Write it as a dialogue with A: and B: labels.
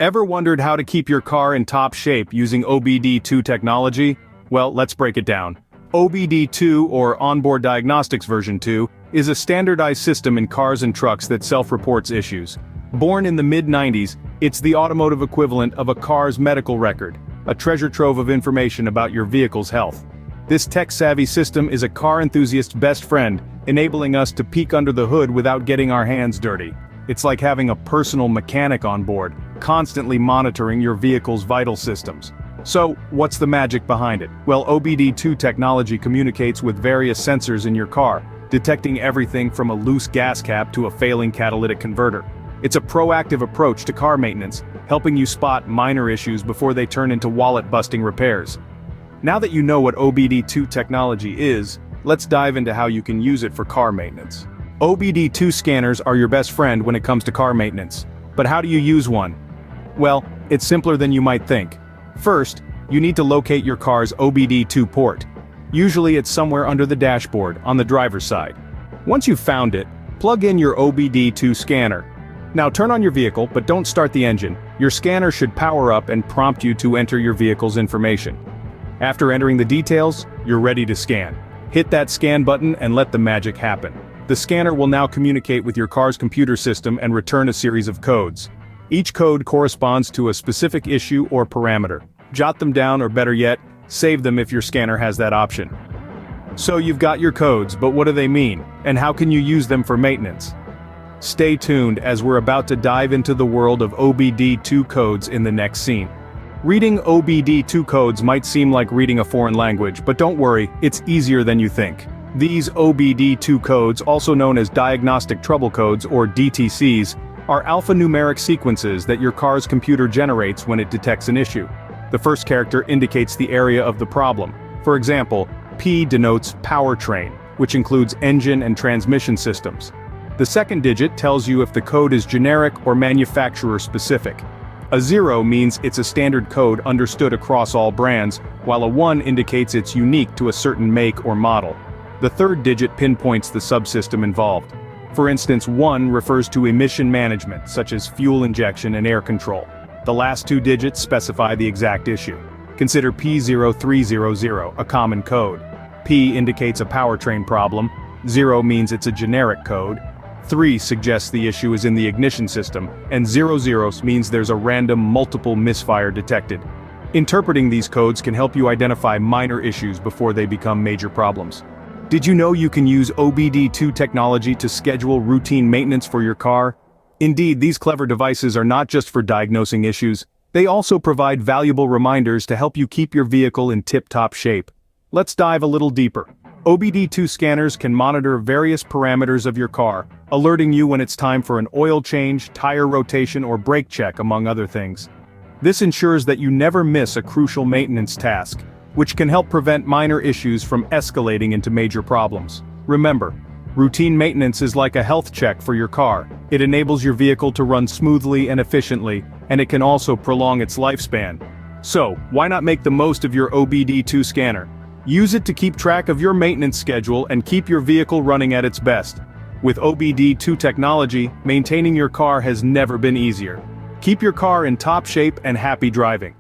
A: Ever wondered how to keep your car in top shape using OBD2 technology? Well, let's break it down. OBD2, or Onboard Diagnostics version 2, is a standardized system in cars and trucks that self-reports issues. Born in the mid-90s, it's the automotive equivalent of a car's medical record, a treasure trove of information about your vehicle's health. This tech-savvy system is a car enthusiast's best friend, enabling us to peek under the hood without getting our hands dirty. It's like having a personal mechanic on board, constantly monitoring your vehicle's vital systems. So, what's the magic behind it? Well, OBD2 technology communicates with various sensors in your car, detecting everything from a loose gas cap to a failing catalytic converter. It's a proactive approach to car maintenance, helping you spot minor issues before they turn into wallet-busting repairs. Now that you know what OBD2 technology is, let's dive into how you can use it for car maintenance. OBD2 scanners are your best friend when it comes to car maintenance. But how do you use one? Well, it's simpler than you might think. First, you need to locate your car's OBD2 port. Usually it's somewhere under the dashboard, on the driver's side. Once you've found it, plug in your OBD2 scanner. Now turn on your vehicle, but don't start the engine. Your scanner should power up and prompt you to enter your vehicle's information. After entering the details, you're ready to scan. Hit that scan button and let the magic happen. The scanner will now communicate with your car's computer system and return a series of codes. Each code corresponds to a specific issue or parameter. Jot them down, or better yet, save them if your scanner has that option. So you've got your codes, but what do they mean? And how can you use them for maintenance? Stay tuned, as we're about to dive into the world of OBD2 codes in the next scene. Reading OBD2 codes might seem like reading a foreign language, but don't worry, it's easier than you think. These OBD2 codes, also known as diagnostic trouble codes or DTCs, are alphanumeric sequences that your car's computer generates when it detects an issue. The first character indicates the area of the problem. For example, P denotes powertrain, which includes engine and transmission systems. The second digit tells you if the code is generic or manufacturer specific. A 0 means it's a standard code understood across all brands, while a 1 indicates it's unique to a certain make or model. The third digit pinpoints the subsystem involved. For instance, 1 refers to emission management, such as fuel injection and air control. The last two digits specify the exact issue. Consider P0300, a common code. P indicates a powertrain problem, 0 means it's a generic code, 3 suggests the issue is in the ignition system, and 00 means there's a random multiple misfire detected. Interpreting these codes can help you identify minor issues before they become major problems. Did you know you can use OBD2 technology to schedule routine maintenance for your car? Indeed, these clever devices are not just for diagnosing issues, they also provide valuable reminders to help you keep your vehicle in tip-top shape. Let's dive a little deeper. OBD2 scanners can monitor various parameters of your car, alerting you when it's time for an oil change, tire rotation, or brake check, among other things. This ensures that you never miss a crucial maintenance task, which can help prevent minor issues from escalating into major problems. Remember, routine maintenance is like a health check for your car. It enables your vehicle to run smoothly and efficiently, and it can also prolong its lifespan. So, why not make the most of your OBD2 scanner? Use it to keep track of your maintenance schedule and keep your vehicle running at its best. With OBD2 technology, maintaining your car has never been easier. Keep your car in top shape and happy driving.